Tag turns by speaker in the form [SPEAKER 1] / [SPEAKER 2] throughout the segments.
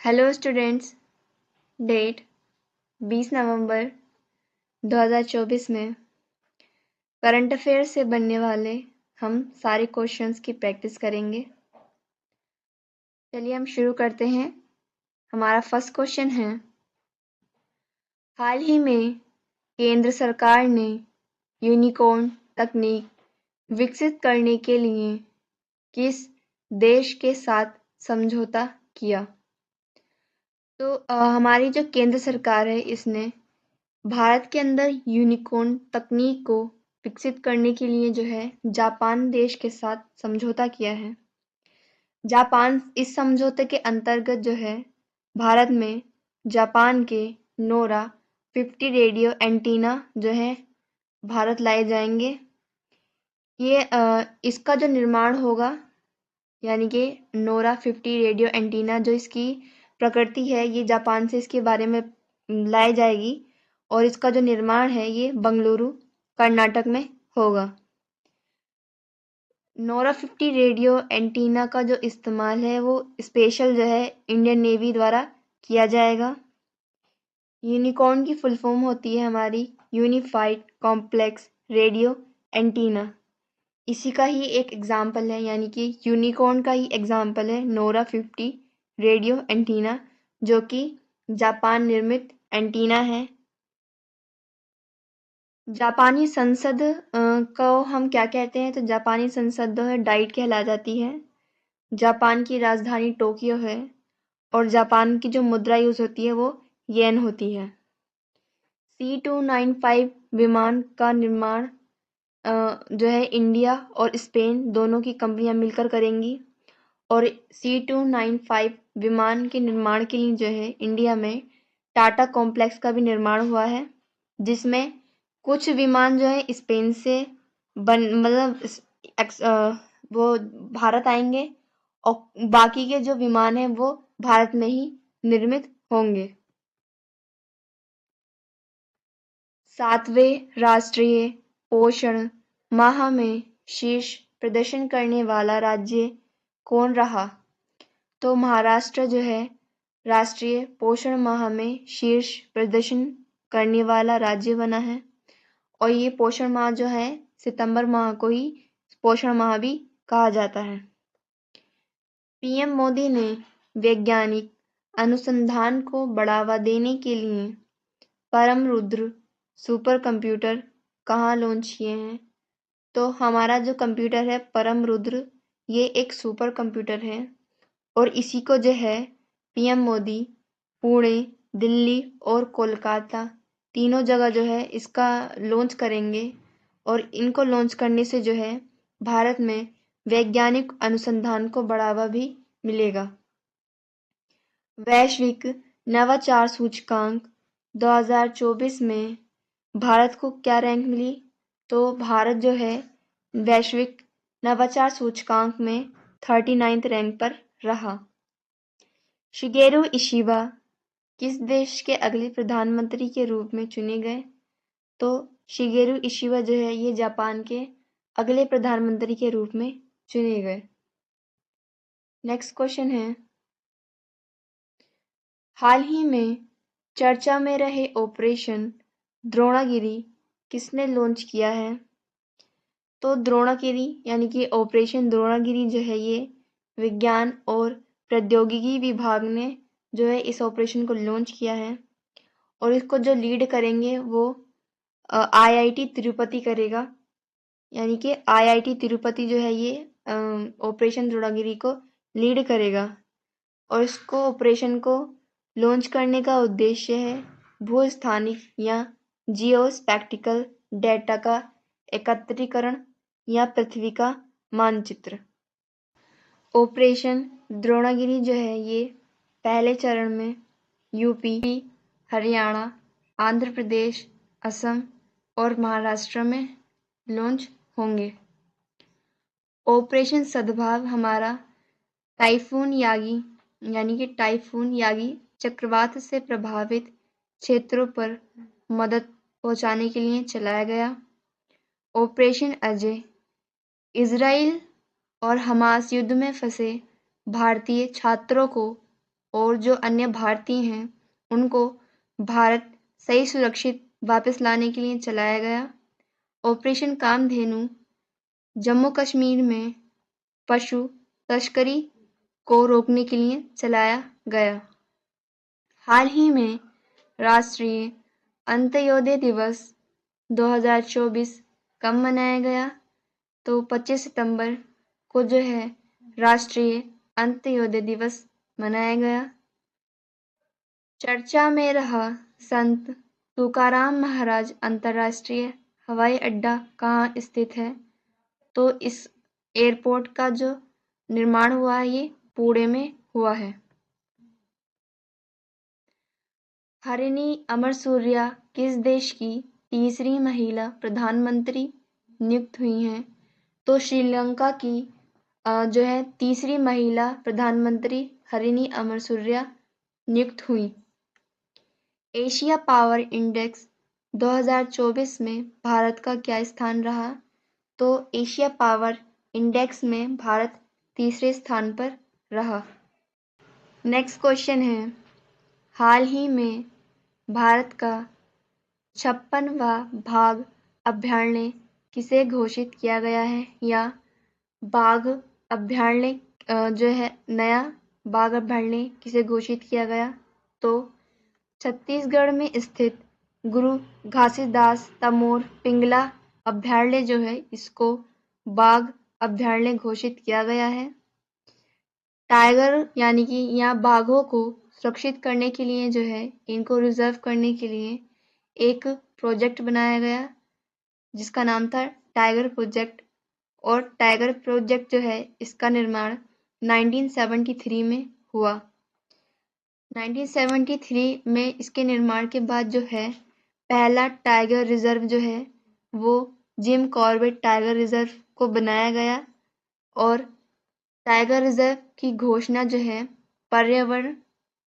[SPEAKER 1] Hello students. Date 20 नवंबर 2024 में current affair से बनने वाले हम सारे क्वेश्चंस की प्रैक्टिस करेंगे। चलिए हम शुरू करते हैं। हमारा फर्स्ट क्वेश्चन है, हाल ही में केंद्र सरकार ने यूनिकॉर्न तकनीक विकसित करने के लिए किस देश के साथ समझौता किया? तो हमारी जो केंद्र सरकार है इसने भारत के अंदर यूनिकॉर्न तकनीक को विकसित करने के लिए जो है जापान देश के साथ समझौता किया है। जापान इस समझौते के अंतर्गत जो है भारत में जापान के नोरा 50 रेडियो एंटीना जो है भारत लाए जाएंगे। ये इसका जो निर्माण होगा यानी कि नोरा 50 रेडियो एंटीना जो इसकी प्रकृति है ये जापान से इसके बारे में लाई जाएगी और इसका जो निर्माण है ये बंगलुरु कर्नाटक में होगा। नोरा 50 रेडियो एंटीना का जो इस्तेमाल है वो स्पेशल जो है इंडियन नेवी द्वारा किया जाएगा। यूनिकॉर्न की फुल फॉर्म होती है हमारी यूनिफाइड कॉम्प्लेक्स रेडियो एंटीना। इसी का ही एक एग्जाम्पल है यानी कि यूनिकॉर्न का ही एग्जाम्पल है नोरा 50 रेडियो एंटीना जो कि जापान निर्मित एंटीना है। जापानी संसद को हम क्या कहते हैं? तो जापानी संसद जो है डाइट कहला जाती है। जापान की राजधानी टोक्यो है और जापान की जो मुद्रा यूज होती है वो येन होती है। C295 विमान का निर्माण जो है इंडिया और स्पेन दोनों की कंपनियां मिलकर करेंगी और C295 विमान के निर्माण के लिए जो है इंडिया में टाटा कॉम्प्लेक्स का भी निर्माण हुआ है, जिसमें कुछ विमान जो है स्पेन से वो भारत आएंगे और बाकी के जो विमान हैं वो भारत में ही निर्मित होंगे। 7वें राष्ट्रीय पोषण माह में शीर्ष प्रदर्शन करने वाला राज्य कौन रहा? तो महाराष्ट्र जो है राष्ट्रीय पोषण माह में शीर्ष प्रदर्शन करने वाला राज्य बना है और ये पोषण माह जो है सितंबर माह को ही पोषण माह भी कहा जाता है। पीएम मोदी ने वैज्ञानिक अनुसंधान को बढ़ावा देने के लिए परम रुद्र सुपर कंप्यूटर कहाँ लॉन्च किए हैं? तो हमारा जो कंप्यूटर है परम रुद्र ये एक सुपर कंप्यूटर है और इसी को जो है पीएम मोदी पुणे, दिल्ली और कोलकाता तीनों जगह जो है इसका लॉन्च करेंगे और इनको लॉन्च करने से जो है भारत में वैज्ञानिक अनुसंधान को बढ़ावा भी मिलेगा। वैश्विक नवाचार सूचकांक 2024 में भारत को क्या रैंक मिली? तो भारत जो है वैश्विक नवाचार सूचकांक में 39th रैंक पर रहा। शिगेरू इशिबा किस देश के अगले प्रधानमंत्री के रूप में चुने गए? तो शिगेरू इशिबा जो है ये जापान के अगले प्रधानमंत्री के रूप में चुने गए। नेक्स्ट क्वेश्चन है, हाल ही में चर्चा में रहे ऑपरेशन द्रोणागिरी किसने लॉन्च किया है? तो द्रोणागिरी यानी कि ऑपरेशन द्रोणागिरी जो है ये विज्ञान और प्रौद्योगिकी विभाग ने जो है इस ऑपरेशन को लॉन्च किया है और इसको जो लीड करेंगे वो IIT तिरुपति करेगा। यानी कि IIT तिरुपति जो है ये ऑपरेशन द्रोणागिरी को लीड करेगा और इसको ऑपरेशन को लॉन्च करने का उद्देश्य है भूस्थानिक या जियोस्पैटिकल डेटा का एकत्रीकरण या पृथ्वी का मानचित्र। ऑपरेशन द्रोणागिरी जो है ये पहले चरण में यूपी, हरियाणा, आंध्र प्रदेश, असम और महाराष्ट्र में लॉन्च होंगे। ऑपरेशन सद्भाव हमारा टाइफून यागी यानी कि टाइफून यागी चक्रवात से प्रभावित क्षेत्रों पर मदद पहुंचाने के लिए चलाया गया। ऑपरेशन अजय इजराइल और हमास युद्ध में फंसे भारतीय छात्रों को और जो अन्य भारतीय हैं उनको भारत सही सुरक्षित वापस लाने के लिए चलाया गया। ऑपरेशन कामधेनु जम्मू कश्मीर में पशु तस्करी को रोकने के लिए चलाया गया। हाल ही में राष्ट्रीय अंत्योदय दिवस 2024 कब मनाया गया? तो 25 सितंबर को जो है राष्ट्रीय अंत्योदय दिवस मनाया गया। चर्चा में रहा संत तुकाराम महाराज अंतर्राष्ट्रीय हवाई अड्डा कहाँ स्थित है? तो इस एयरपोर्ट का जो निर्माण हुआ है ये पुणे में हुआ है। हरिणी अमरसूर्या किस देश की तीसरी महिला प्रधानमंत्री नियुक्त हुई हैं? तो श्रीलंका की जो है तीसरी महिला प्रधानमंत्री हरिणी अमरसूर्या नियुक्त हुई। एशिया पावर इंडेक्स 2024 में भारत का क्या स्थान रहा? तो एशिया पावर इंडेक्स में भारत तीसरे स्थान पर रहा। नेक्स्ट क्वेश्चन है, हाल ही में भारत का 56वां बाघ अभयारण्य किसे घोषित किया गया है? या बाघ अभयारण्य जो है नया बाघ अभयारण्य किसे घोषित किया गया? तो छत्तीसगढ़ में स्थित गुरु घासीदास तमोर पिंगला अभयारण्य जो है इसको बाघ अभयारण्य घोषित किया गया है। टाइगर यानी कि यहाँ बाघों को सुरक्षित करने के लिए जो है इनको रिजर्व करने के लिए एक प्रोजेक्ट बनाया गया जिसका नाम था टाइगर प्रोजेक्ट। और टाइगर प्रोजेक्ट जो है इसका निर्माण 1973 में हुआ। 1973 में इसके निर्माण के बाद जो है पहला टाइगर रिजर्व जो है वो जिम कॉर्बेट टाइगर रिजर्व को बनाया गया। और टाइगर रिजर्व की घोषणा जो है पर्यावरण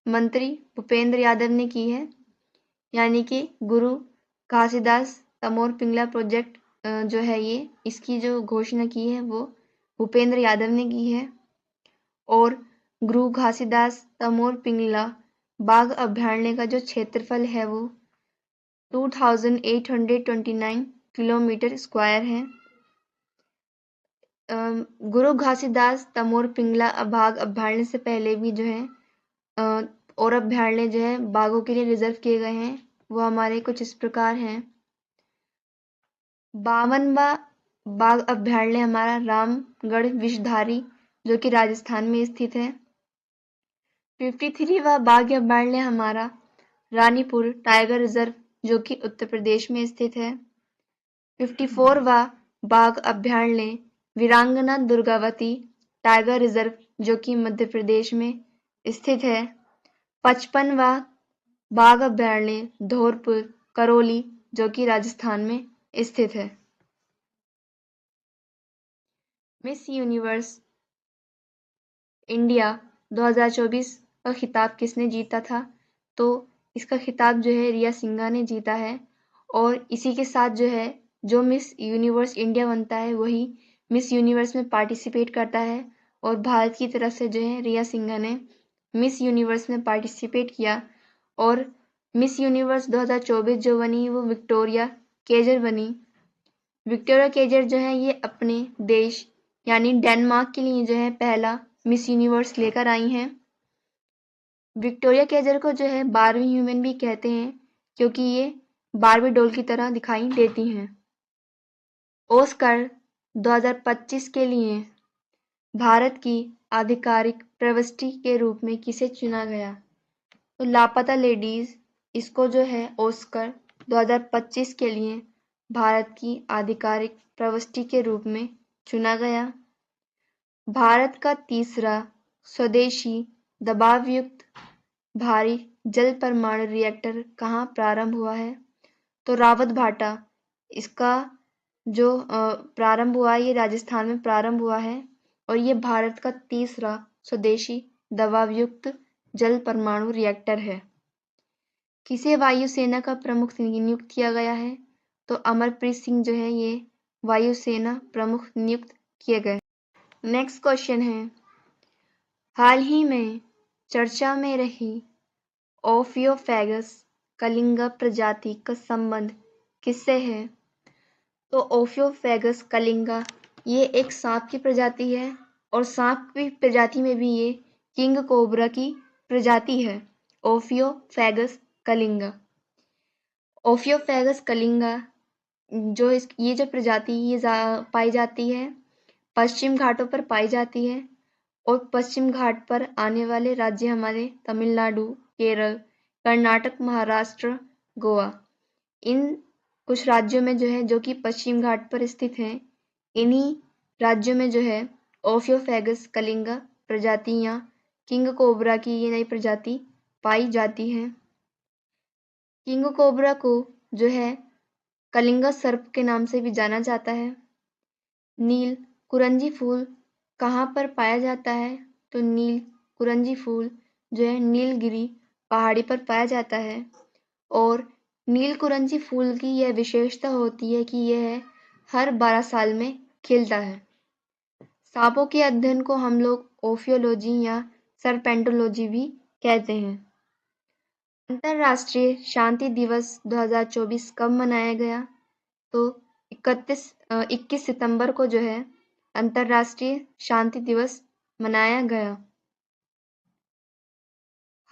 [SPEAKER 1] मंत्री भूपेंद्र यादव ने की है, यानी कि गुरु घासीदास तमोर पिंगला प्रोजेक्ट जो है ये इसकी जो घोषणा की है वो भूपेंद्र यादव ने की है। और गुरु घासीदास तमोर पिंगला बाघ अभयारण्य का जो क्षेत्रफल है वो 2829 किलोमीटर स्क्वायर है। गुरु घासीदास तमोर पिंगला बाघ अभयारण्य से पहले भी जो है और अभयारण्य जो है बाघों के लिए रिजर्व किए गए हैं, वो हमारे कुछ इस प्रकार हैं। 52वां बाघ अभयारण्य हमारा रामगढ़ विषधारी जो कि राजस्थान में स्थित है। 53वां बाघ अभयारण्य हमारा रानीपुर टाइगर रिजर्व जो कि उत्तर प्रदेश में स्थित है। 54वां बाघ अभयारण्य वीरांगना दुर्गावती टाइगर रिजर्व जो कि मध्य प्रदेश में स्थित है। 55वां बाघ अभयारण्य धौरपुर करौली जो कि राजस्थान में स्थित है। मिस यूनिवर्स इंडिया 2024 का खिताब किसने जीता था? तो इसका खिताब जो है रिया सिंघा ने जीता है। और इसी के साथ जो है जो मिस यूनिवर्स इंडिया बनता है वही मिस यूनिवर्स में पार्टिसिपेट करता है। और भारत की तरफ से जो है रिया सिंघा ने मिस यूनिवर्स में पार्टिसिपेट किया। और मिस यूनिवर्स 2024 जो बनी वो विक्टोरिया केजर बनी। विक्टोरिया केजर जो है ये अपने देश यानी डेनमार्क के लिए जो है पहला मिस यूनिवर्स लेकर आई हैं। विक्टोरिया केजर को जो है बारहवीं ह्यूमन भी कहते हैं क्योंकि ये बारबी डॉल की तरह दिखाई देती हैं। ऑस्कर 2025 के लिए भारत की आधिकारिक प्रविष्टि के रूप में किसे चुना गया? तो लापता लेडीज इसको जो है ऑस्कर 2025 के लिए भारत की आधिकारिक प्रविष्टि के रूप में चुना गया। भारत का तीसरा स्वदेशी दबावयुक्त भारी जल परमाणु रिएक्टर कहाँ प्रारंभ हुआ है? तो रावत भाटा इसका जो प्रारंभ हुआ है ये राजस्थान में प्रारंभ हुआ है। और ये भारत का तीसरा स्वदेशी दबावयुक्त जल परमाणु रिएक्टर है। किसे वायुसेना का प्रमुख नियुक्त किया गया है? तो अमरप्रीत सिंह जो है ये वायुसेना प्रमुख नियुक्त किए गए। नेक्स्ट क्वेश्चन है, हाल ही में चर्चा में रही ओफियोफेगस कलिंगा प्रजाति का संबंध किससे है? तो ओफियोफेगस कलिंगा ये एक सांप की प्रजाति है और सांप की प्रजाति में भी ये किंग कोबरा की प्रजाति है। ओफियोफेगस कलिंगा। ओफियोफेगस कलिंगा ये जो प्रजाति ये पाई जाती है पश्चिम घाटों पर पाई जाती है और पश्चिम घाट पर आने वाले राज्य हमारे तमिलनाडु, केरल, कर्नाटक, महाराष्ट्र, गोवा, इन कुछ राज्यों में जो है जो कि पश्चिम घाट पर स्थित हैं, इन्हीं राज्यों में जो है ओफियोफेगस कलिंगा प्रजाति या किंग कोबरा की ये नई प्रजाति पाई जाती है। किंग कोबरा को जो है कलिंगा सर्प के नाम से भी जाना जाता है। नील कुरंजी फूल कहाँ पर पाया जाता है? तो नील कुरंजी फूल जो है नीलगिरी पहाड़ी पर पाया जाता है और नील कुरंजी फूल की यह विशेषता होती है कि यह हर 12 साल में खिलता है। सांपों के अध्ययन को हम लोग ओफियोलॉजी या सर्पेंटोलॉजी भी कहते हैं। अंतर्राष्ट्रीय शांति दिवस 2024 कब मनाया गया? तो 21 सितंबर को जो है अंतर्राष्ट्रीय शांति दिवस मनाया गया।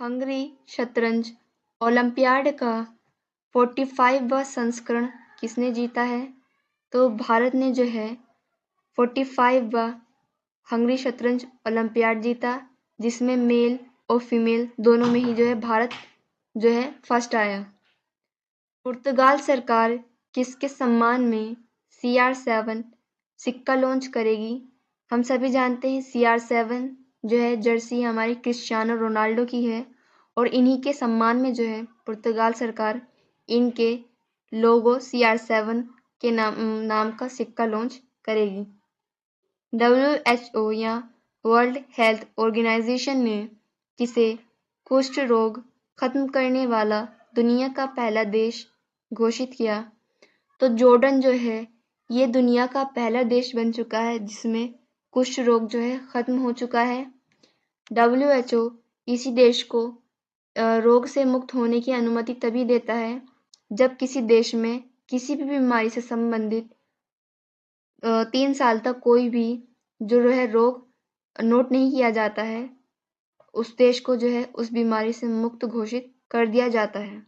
[SPEAKER 1] हंगरी शतरंज ओलंपियाड का 45वां संस्करण किसने जीता है? तो भारत ने जो है 45वां हंगरी शतरंज ओलंपियाड जीता, जिसमें मेल और फीमेल दोनों में ही जो है भारत जो है फर्स्ट आया। पुर्तगाल सरकार किसके सम्मान में CR7 सिक्का लॉन्च करेगी? हम सभी जानते हैं CR7 जो है जर्सी हमारी क्रिस्टियानो रोनाल्डो की है और इन्हीं के सम्मान में जो है पुर्तगाल सरकार इनके लोगो CR7 के नाम का सिक्का लॉन्च करेगी। WHO या वर्ल्ड हेल्थ ऑर्गेनाइजेशन ने किसे कुष्ठ रोग खत्म करने वाला दुनिया का पहला देश घोषित किया? तो जॉर्डन जो है ये दुनिया का पहला देश बन चुका है जिसमें कुष्ठ रोग जो है खत्म हो चुका है। WHO इसी देश को रोग से मुक्त होने की अनुमति तभी देता है जब किसी देश में किसी भी बीमारी से संबंधित 3 साल तक कोई भी जो है रोग नोट नहीं किया जाता है, उस देश को जो है उस बीमारी से मुक्त घोषित कर दिया जाता है।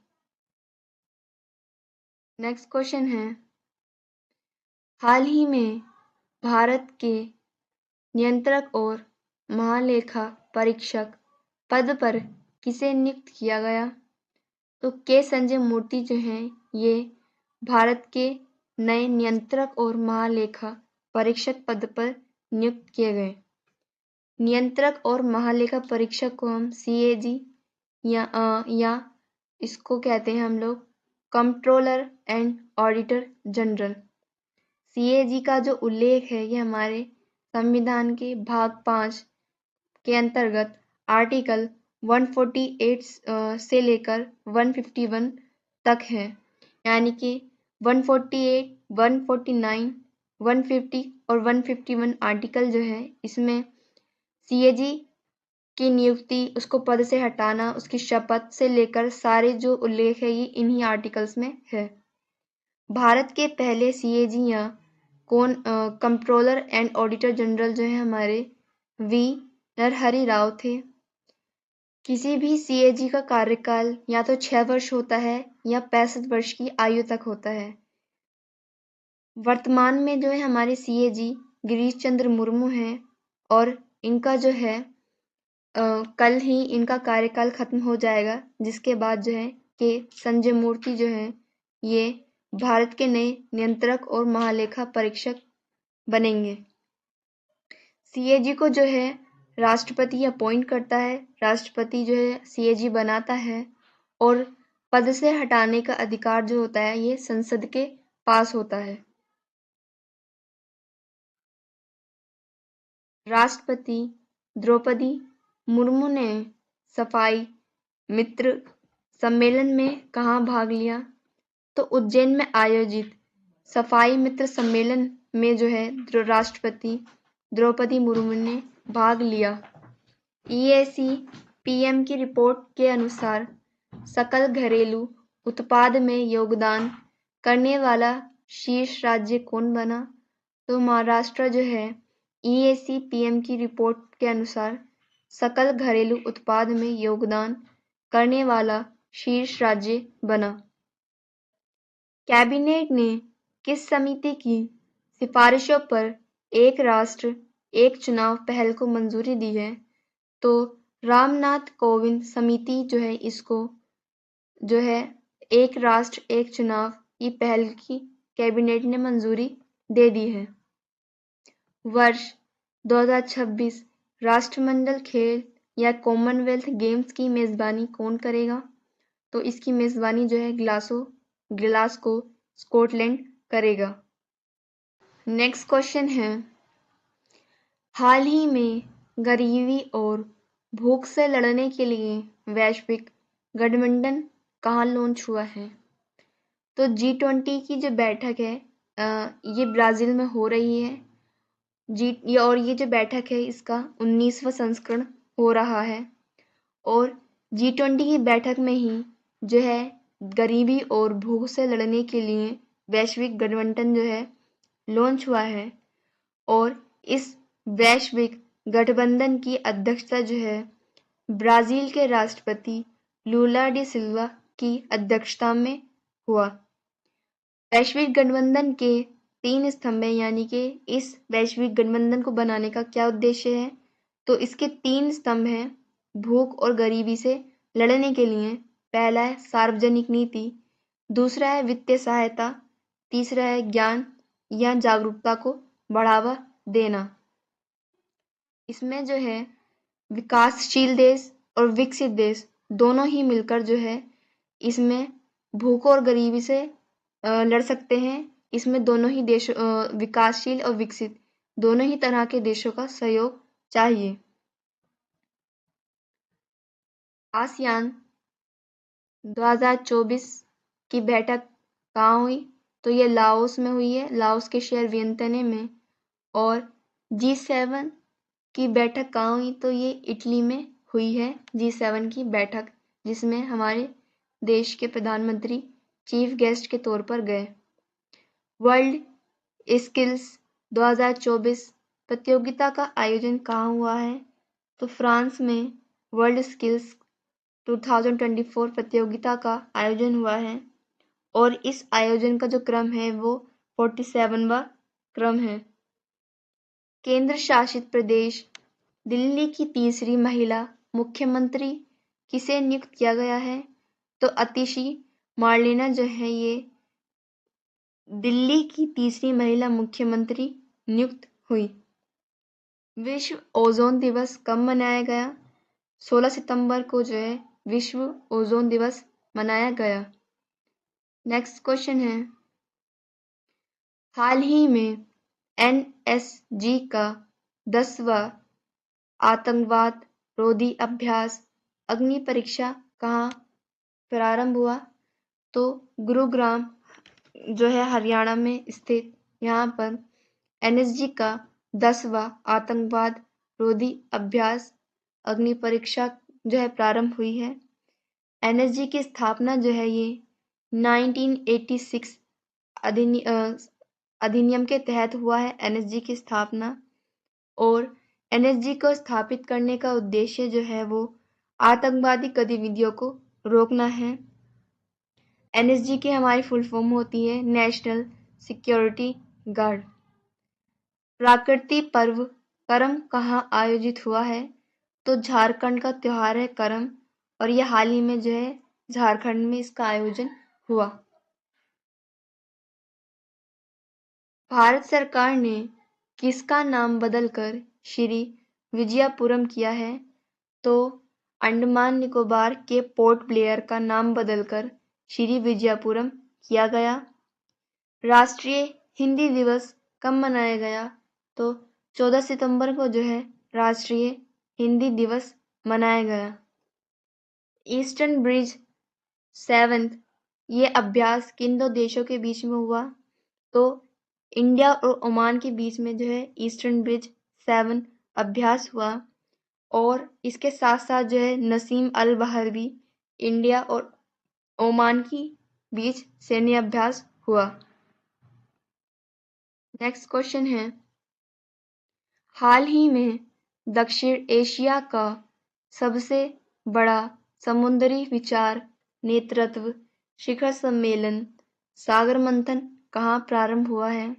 [SPEAKER 1] नेक्स्ट क्वेश्चन है, हाल ही में भारत के नियंत्रक और महालेखा परीक्षक पद पर किसे नियुक्त किया गया? तो के संजय मूर्ति जो हैं ये भारत के नए नियंत्रक और महालेखा परीक्षक पद पर नियुक्त किए गए। नियंत्रक और महालेखा परीक्षक को हम CAG या इसको कहते हैं हम लोग controller and auditor general. CAG का जो उल्लेख है ये हमारे संविधान के भाग 5 के अंतर्गत आर्टिकल 148 से लेकर 151 तक है, यानी कि 148, 149, 150 और 151 आर्टिकल जो है इसमें CAG की नियुक्ति, उसको पद से हटाना, उसकी शपथ से लेकर सारे जो उल्लेख है ये इन्हीं आर्टिकल्स में है। भारत के पहले CAG या कंट्रोलर एंड ऑडिटर जनरल जो है हमारे V नरहरि राव थे। किसी भी CAG का कार्यकाल या तो 6 वर्ष होता है या 65 वर्ष की आयु तक होता है। वर्तमान में जो है हमारे CAG गिरीश चंद्र मुर्मू हैं और इनका जो है कल ही इनका कार्यकाल खत्म हो जाएगा, जिसके बाद जो है के संजय मूर्ति जो है ये भारत के नए नियंत्रक और महालेखा परीक्षक बनेंगे। CAG को जो है राष्ट्रपति अपॉइंट करता है, राष्ट्रपति जो है CAG बनाता है और पद से हटाने का अधिकार जो होता है ये संसद के पास होता है। राष्ट्रपति द्रौपदी मुर्मू ने सफाई मित्र सम्मेलन में कहाँ भाग लिया? तो उज्जैन में आयोजित सफाई मित्र सम्मेलन में जो है राष्ट्रपति द्रौपदी मुर्मू ने भाग लिया। EAC पीएम की रिपोर्ट के अनुसार सकल घरेलू उत्पाद में योगदान करने वाला शीर्ष राज्य कौन बना? तो महाराष्ट्र जो है ईएसी पीएम की रिपोर्ट के अनुसार सकल घरेलू उत्पाद में योगदान करने वाला शीर्ष राज्य बना। कैबिनेट ने किस समिति की सिफारिशों पर एक राष्ट्र एक चुनाव पहल को मंजूरी दी है? तो रामनाथ कोविंद समिति जो है इसको जो है एक राष्ट्र एक चुनाव की पहल की कैबिनेट ने मंजूरी दे दी है। वर्ष 2026 राष्ट्रमंडल खेल या कॉमनवेल्थ गेम्स की मेजबानी कौन करेगा? तो इसकी मेजबानी जो है ग्लासगो स्कॉटलैंड करेगा। नेक्स्ट क्वेश्चन है, हाल ही में गरीबी और भूख से लड़ने के लिए वैश्विक गठबंधन कहाँ लॉन्च हुआ है? तो G20 की जो बैठक है ये ब्राज़ील में हो रही है। ये जो बैठक है इसका 19वां संस्करण हो रहा है और G20 की बैठक में ही जो है गरीबी और भूख से लड़ने के लिए वैश्विक गठबंधन जो है लॉन्च हुआ है और इस वैश्विक गठबंधन की अध्यक्षता जो है ब्राज़ील के राष्ट्रपति लूला डी सिल्वा की अध्यक्षता में हुआ। वैश्विक गठबंधन के 3 स्तंभ हैं, यानी कि इस वैश्विक गठबंधन को बनाने का क्या उद्देश्य है? तो इसके 3 स्तंभ हैं भूख और गरीबी से लड़ने के लिए। पहला है सार्वजनिक नीति, दूसरा है वित्तीय सहायता, तीसरा है ज्ञान या जागरूकता को बढ़ावा देना। इसमें जो है विकासशील देश और विकसित देश दोनों ही मिलकर जो है इसमें भूख और गरीबी से लड़ सकते हैं। इसमें दोनों ही देश विकासशील और विकसित दोनों ही तरह के देशों का सहयोग चाहिए। आसियान 2024 की बैठक कहाँ हुई? तो ये लाओस में हुई है, लाओस के शहर वियंतने में। और G7 की बैठक कहाँ हुई? तो ये इटली में हुई है G7 की बैठक, जिसमें हमारे देश के प्रधानमंत्री चीफ गेस्ट के तौर पर गए। वर्ल्ड स्किल्स 2024 प्रतियोगिता का आयोजन कहाँ हुआ है? तो फ्रांस में वर्ल्ड स्किल्स 2024 प्रतियोगिता का आयोजन हुआ है और इस आयोजन का जो क्रम है वो 47वां क्रम है। केंद्र शासित प्रदेश दिल्ली की तीसरी महिला मुख्यमंत्री किसे नियुक्त किया गया है? तो अतिशी मार्लेना जो है ये दिल्ली की तीसरी महिला मुख्यमंत्री नियुक्त हुई। विश्व ओजोन दिवस कब मनाया गया? 16 सितंबर को जो है विश्व ओजोन दिवस मनाया गया। नेक्स्ट क्वेश्चन है, हाल ही में NSG का 10वां आतंकवाद रोधी अभ्यास अग्नि परीक्षा कहाँ प्रारंभ हुआ? तो गुरुग्राम जो है हरियाणा में स्थित यहाँ पर NSG का 10वां आतंकवाद रोधी अभ्यास अग्नि परीक्षा जो है प्रारंभ हुई है। NSG की स्थापना जो है ये 1986 अधिनियम के तहत हुआ है NSG की स्थापना। और NSG को स्थापित करने का उद्देश्य जो है वो आतंकवादी गतिविधियों को रोकना है। NSG की हमारी फुल फॉर्म होती है नेशनल सिक्योरिटी गार्ड। प्राकृतिक पर्व करम कहाँ आयोजित हुआ है? तो झारखंड का त्योहार है करम और ये हाल ही में जो है झारखंड में इसका आयोजन हुआ। भारत सरकार ने किसका नाम बदलकर श्री विजयपुरम किया है? तो अंडमान निकोबार के पोर्ट ब्लेयर का नाम बदलकर श्री विजयपुरम किया गया। राष्ट्रीय हिंदी दिवस कब मनाया गया? तो 14 सितंबर को जो है राष्ट्रीय हिंदी दिवस मनाया गया। ईस्टर्न ब्रिज 7 ये अभ्यास किन दो देशों के बीच में हुआ? तो इंडिया और ओमान के बीच में जो है ईस्टर्न ब्रिज 7 अभ्यास हुआ और इसके साथ साथ जो है नसीम अल बहर भी इंडिया और ओमान की बीच सैन्य अभ्यास हुआ। नेक्स्ट क्वेश्चन है, हाल ही में दक्षिण एशिया का सबसे बड़ा समुद्री विचार नेतृत्व शिखर सम्मेलन सागर मंथन कहाँ प्रारंभ हुआ है?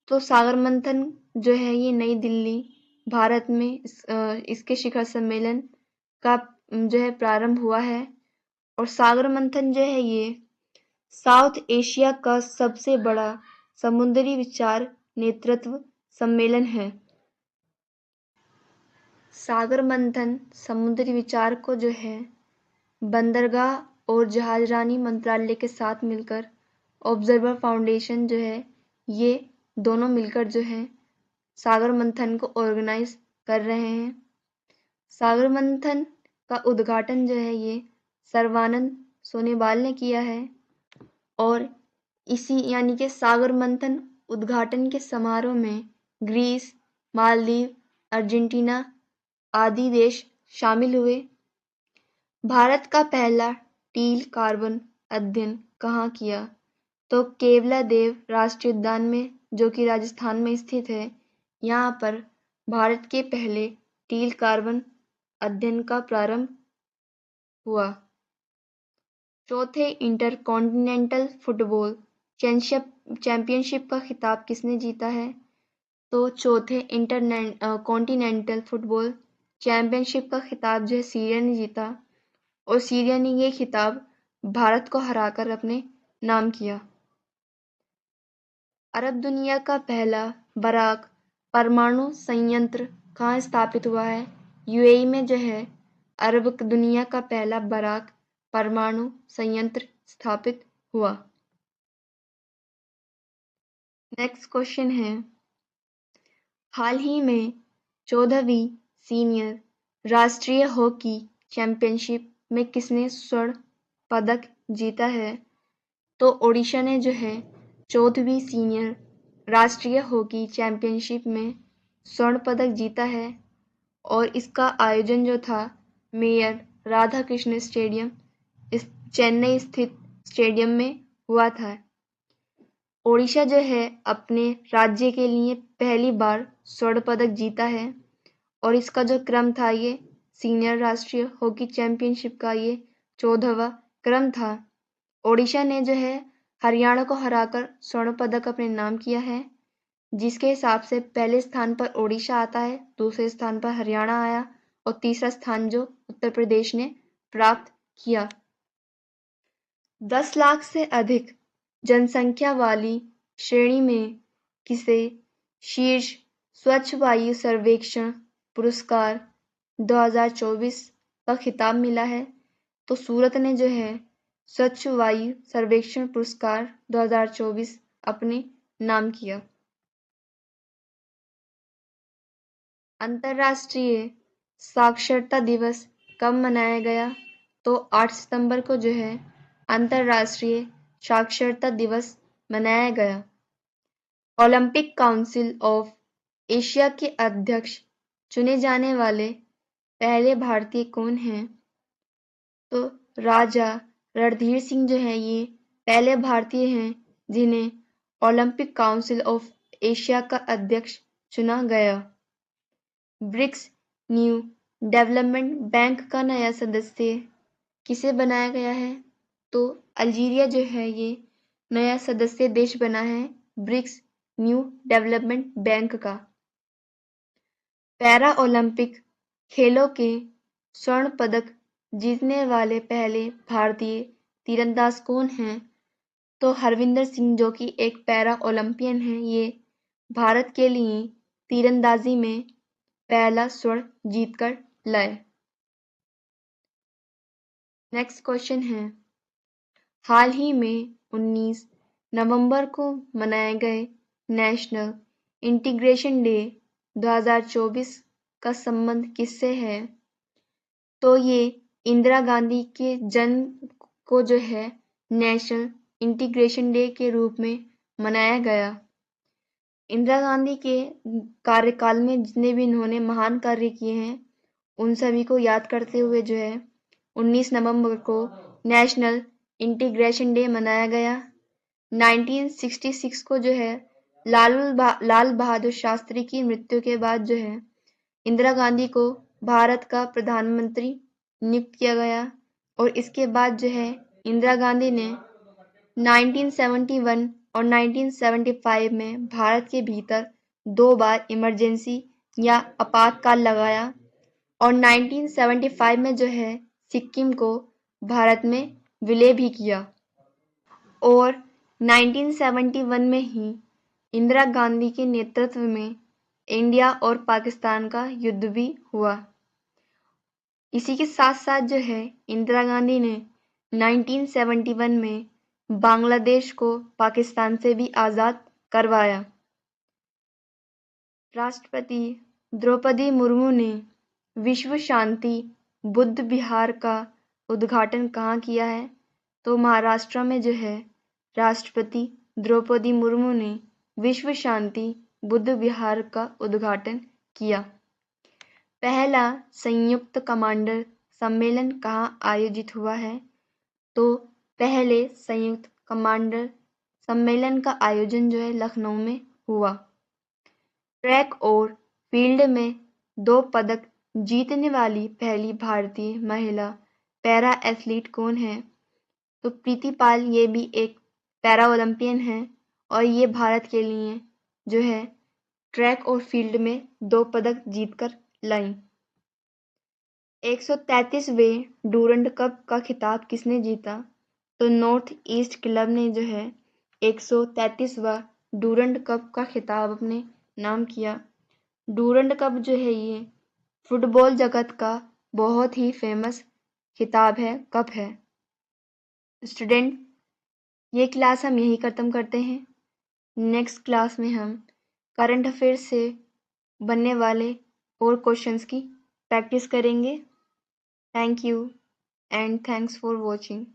[SPEAKER 1] तो सागर मंथन जो है ये नई दिल्ली भारत में इसके शिखर सम्मेलन का जो है प्रारंभ हुआ है। और सागर मंथन जो है ये साउथ एशिया का सबसे बड़ा समुद्री विचार नेतृत्व सम्मेलन है। सागर मंथन समुद्री विचार को जो है बंदरगाह और जहाजरानी मंत्रालय के साथ मिलकर ऑब्जर्वर फाउंडेशन जो है ये दोनों मिलकर जो है सागर मंथन को ऑर्गेनाइज कर रहे हैं। सागर मंथन का उद्घाटन जो है ये सर्बानंद सोनोवाल ने किया है और इसी यानी कि सागर मंथन उद्घाटन के समारोह में ग्रीस, मालदीव, अर्जेंटीना आदि देश शामिल हुए। भारत का पहला टील कार्बन अध्ययन कहाँ किया? तो केवलादेव राष्ट्रीय उद्यान में, जो कि राजस्थान में स्थित है, यहाँ पर भारत के पहले टील कार्बन अध्ययन का प्रारंभ हुआ। चौथे इंटरकॉन्टिनेंटल फुटबॉल चैंपियनशिप का खिताब किसने जीता है? तो चौथे कॉन्टिनेंटल फुटबॉल चैंपियनशिप का खिताब जो है सीरिया ने जीता और सीरिया ने ये खिताब भारत को हराकर अपने नाम किया। अरब दुनिया का पहला बराक परमाणु संयंत्र कहाँ स्थापित हुआ है? यूएई में जो है अरब दुनिया का पहला बराक परमाणु संयंत्र स्थापित हुआ। नेक्स्ट क्वेश्चन है, हाल ही में 14वीं सीनियर राष्ट्रीय हॉकी चैंपियनशिप में किसने स्वर्ण पदक जीता है? तो ओडिशा ने जो है 14वीं सीनियर राष्ट्रीय हॉकी चैंपियनशिप में स्वर्ण पदक जीता है और इसका आयोजन जो था मेयर राधा कृष्ण स्टेडियम इस चेन्नई स्थित स्टेडियम में हुआ था। ओडिशा जो है अपने राज्य के लिए पहली बार स्वर्ण पदक जीता है और इसका जो क्रम था ये सीनियर राष्ट्रीय हॉकी चैंपियनशिप का ये 14वां क्रम था। ओडिशा ने जो है हरियाणा को हराकर स्वर्ण पदक अपने नाम किया है, जिसके हिसाब से पहले स्थान पर ओडिशा आता है, दूसरे स्थान पर हरियाणा आया और तीसरा स्थान जो उत्तर प्रदेश ने प्राप्त किया। 10 लाख से अधिक जनसंख्या वाली श्रेणी में किसे शीर्ष स्वच्छ वायु सर्वेक्षण पुरस्कार 2024 का खिताब मिला है? तो सूरत ने जो है स्वच्छ वायु सर्वेक्षण पुरस्कार 2024 अपने नाम किया। अंतर्राष्ट्रीय साक्षरता दिवस कब मनाया गया? तो 8 सितंबर को जो है अंतर्राष्ट्रीय साक्षरता दिवस मनाया गया। ओलंपिक काउंसिल ऑफ एशिया के अध्यक्ष चुने जाने वाले पहले भारतीय कौन हैं? तो राजा रणधीर सिंह जो है ये पहले भारतीय हैं जिन्हें ओलंपिक काउंसिल ऑफ एशिया का अध्यक्ष चुना गया। ब्रिक्स न्यू डेवलपमेंट बैंक का नया सदस्य किसे बनाया गया है? तो अल्जीरिया जो है ये नया सदस्य देश बना है ब्रिक्स न्यू डेवलपमेंट बैंक का। पैरा ओलंपिक खेलों के स्वर्ण पदक जीतने वाले पहले भारतीय तीरंदाज कौन हैं? तो हरविंदर सिंह, जो कि एक पैरा ओलंपियन है, ये भारत के लिए तीरंदाजी में पहला स्वर्ण जीतकर लाए। नेक्स्ट क्वेश्चन है, हाल ही में 19 नवंबर को मनाए गए नेशनल इंटीग्रेशन डे 2024 का संबंध किससे है? तो ये इंदिरा गांधी के जन्म को जो है नेशनल इंटीग्रेशन डे के रूप में मनाया गया। इंदिरा गांधी के कार्यकाल में जितने भी इन्होंने महान कार्य किए हैं उन सभी को याद करते हुए जो है 19 नवंबर को नेशनल इंटीग्रेशन डे मनाया गया। 1966 को जो है लाल बहादुर शास्त्री की मृत्यु के बाद जो है इंदिरा गांधी को भारत का प्रधानमंत्री नियुक्त किया गया और इसके बाद जो है इंदिरा गांधी ने 1971 और 1975 में भारत के भीतर 2 बार इमरजेंसी या आपातकाल लगाया और 1975 में जो है सिक्किम को भारत में विलय भी किया और 1971 में ही इंदिरा गांधी के नेतृत्व में इंडिया और पाकिस्तान का युद्ध भी हुआ। इसी के साथ साथ जो है इंदिरा गांधी ने 1971 में बांग्लादेश को पाकिस्तान से भी आज़ाद करवाया। राष्ट्रपति द्रौपदी मुर्मू ने विश्व शांति बुद्ध विहार का उद्घाटन कहाँ किया है? तो महाराष्ट्र में जो है राष्ट्रपति द्रौपदी मुर्मू ने विश्व शांति बुद्ध विहार का उद्घाटन किया। पहला संयुक्त कमांडर सम्मेलन कहाँ आयोजित हुआ है? तो पहले संयुक्त कमांडर सम्मेलन का आयोजन जो है लखनऊ में हुआ। ट्रैक और फील्ड में 2 पदक जीतने वाली पहली भारतीय महिला पैरा एथलीट कौन है? तो प्रीति पाल ये भी एक पैरा ओलंपियन है और ये भारत के लिए जो है ट्रैक और फील्ड में 2 पदक जीतकर लाई। 133वें डूरंड कप का खिताब किसने जीता? तो नॉर्थ ईस्ट क्लब ने जो है 133वां डूरंड कप का खिताब अपने नाम किया। डूरंड कप जो है ये फुटबॉल जगत का बहुत ही फेमस खिताब है, कप है। स्टूडेंट, ये क्लास हम यहीं ख़त्म करते हैं। नेक्स्ट क्लास में हम करंट अफेयर से बनने वाले और क्वेश्चंस की प्रैक्टिस करेंगे। Thank you and thanks for watching.